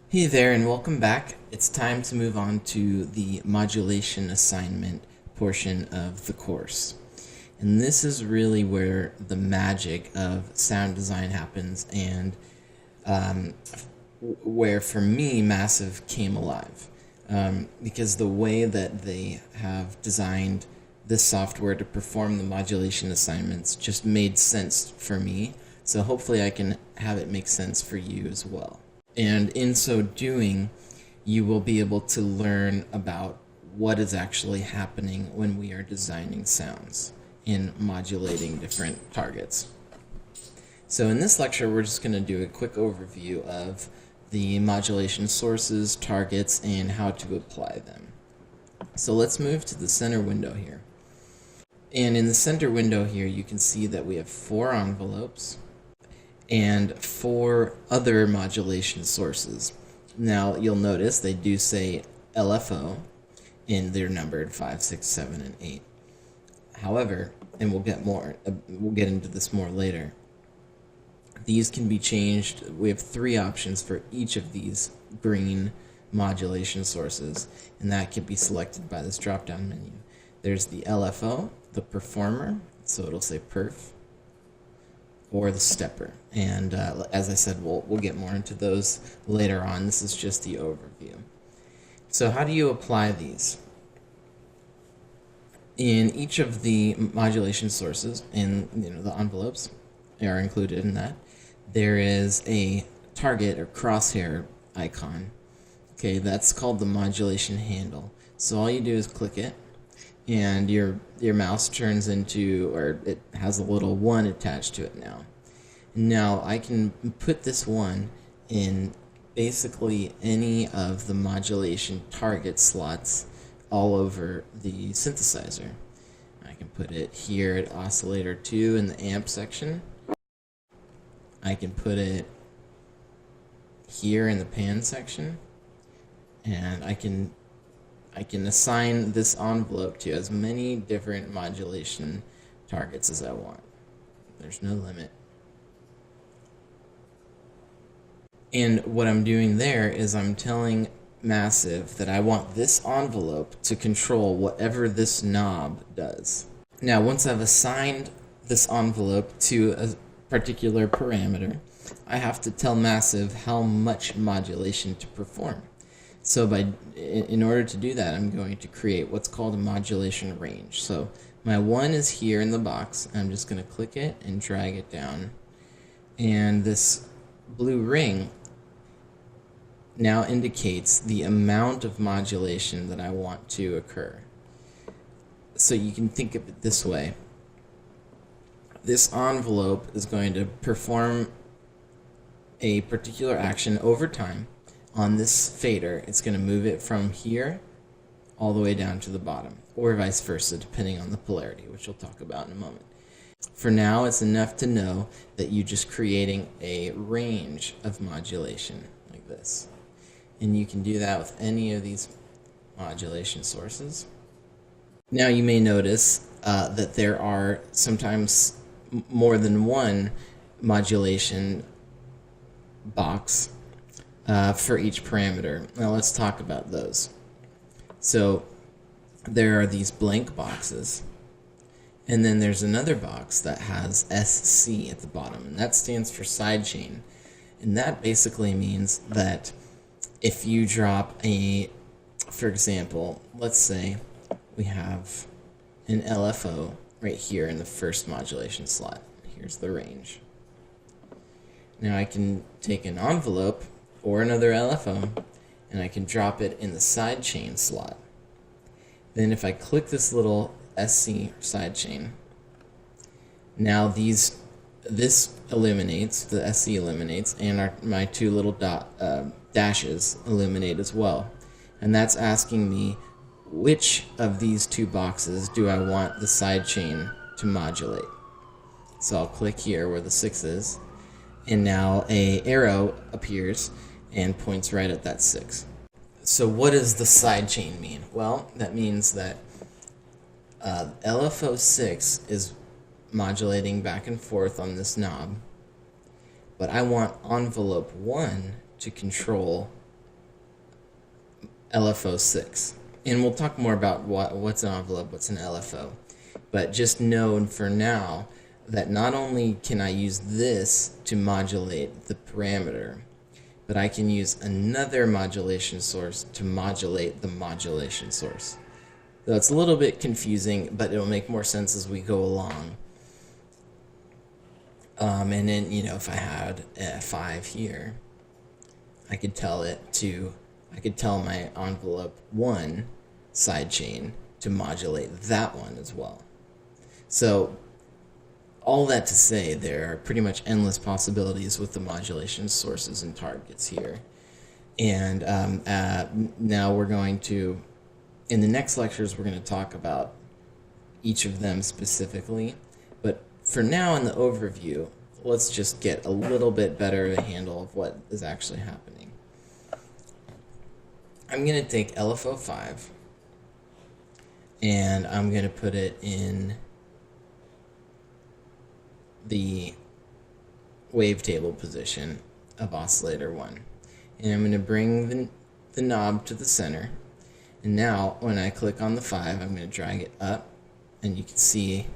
Hey there and welcome back. It's time to move on to the modulation assignment portion of the course. And this is really where the magic of sound design happens, and where for me Massive came alive. Because the way that they have designed this software to perform the modulation assignments just made sense for me. So hopefully I can have it make sense for you as well. And in so doing, you will be able to learn about what is actually happening when we are designing sounds in modulating different targets. So in this lecture, we're just going to do a quick overview of the modulation sources, targets, and how to apply them. So let's move to the center window here. And in the center window here, you can see that we have 4 envelopes and 4 other modulation sources. Now you'll notice they do say LFO, and they're numbered 5, 6, 7, and 8. However, and we'll get into this more later, these can be changed. We have 3 options for each of these green modulation sources, and that can be selected by this drop-down menu. There's the LFO, the performer, so it'll say perf, or the stepper. And as I said, we'll get more into those later on. This is just the overview. So how do you apply these? In each of the modulation sources, and the envelopes are included in that, there is a target or crosshair icon. Okay, that's called the modulation handle. So all you do is click it, and your mouse turns into, or it has a little 1 attached to it now. Now I can put this 1 in basically any of the modulation target slots all over the synthesizer. I can put it here at oscillator 2 in the amp section. I can put it here in the pan section, and I can assign this envelope to as many different modulation targets as I want. There's no limit. And what I'm doing there is I'm telling Massive that I want this envelope to control whatever this knob does. Now, once I've assigned this envelope to a particular parameter, I have to tell Massive how much modulation to perform. So in order to do that, I'm going to create what's called a modulation range. So my 1 is here in the box. I'm just going to click it and drag it down. And this blue ring now indicates the amount of modulation that I want to occur. So you can think of it this way. This envelope is going to perform a particular action over time. On this fader, it's going to move it from here all the way down to the bottom, or vice versa, depending on the polarity, which we'll talk about in a moment. For now, it's enough to know that you're just creating a range of modulation like this. And you can do that with any of these modulation sources. Now you may notice that there are sometimes more than one modulation box for each parameter. Now let's talk about those. So there are these blank boxes, and then there's another box that has SC at the bottom, and that stands for sidechain. And that basically means that if you drop for example, let's say we have an LFO right here in the first modulation slot. Here's the range. Now I can take an envelope or another LFO, and I can drop it in the sidechain slot. Then if I click this little SC sidechain, now this illuminates, the SC illuminates, and my 2 little dashes illuminate as well. And that's asking me which of these 2 boxes do I want the sidechain to modulate. So I'll click here where the 6 is, and now an arrow appears and points right at that 6. So what does the sidechain mean? Well, that means that LFO6 is modulating back and forth on this knob, but I want envelope 1 to control LFO 6. And we'll talk more about what's an envelope, what's an LFO. But just know for now that not only can I use this to modulate the parameter, but I can use another modulation source to modulate the modulation source. So it's a little bit confusing, but it'll make more sense as we go along. And then, you know, if I had a 5 here, I could tell my envelope 1 sidechain to modulate that one as well. So all that to say, there are pretty much endless possibilities with the modulation sources and targets here. And now we're going to, in the next lectures, we're going to talk about each of them specifically. But for now, in the overview, let's just get a little bit better of a handle of what is actually happening. I'm going to take LFO 5 and I'm going to put it in the wavetable position of oscillator 1. And I'm going to bring the knob to the center. And now when I click on the 5, I'm going to drag it up, and you can see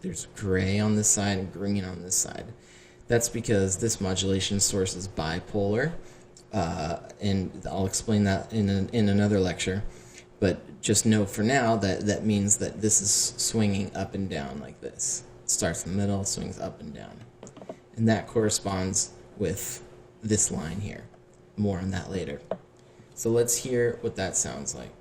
there's gray on this side and green on this side. That's because this modulation source is bipolar, and I'll explain that in another lecture. But just know for now that that means that this is swinging up and down like this. It starts in the middle, swings up and down. And that corresponds with this line here. More on that later. So let's hear what that sounds like.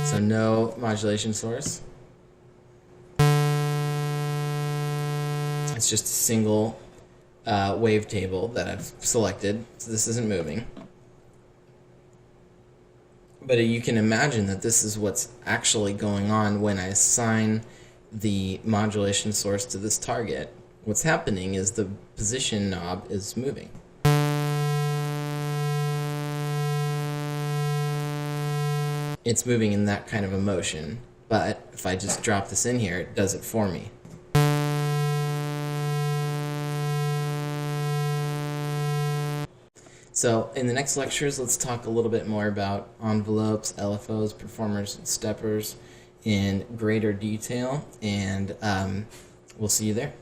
So no modulation source. It's just a single wavetable that I've selected, so this isn't moving. But you can imagine that this is what's actually going on when I assign the modulation source to this target. What's happening is the position knob is moving. It's moving in that kind of a motion, but if I just drop this in here, it does it for me. So in the next lectures, let's talk a little bit more about envelopes, LFOs, performers, and steppers in greater detail, and we'll see you there.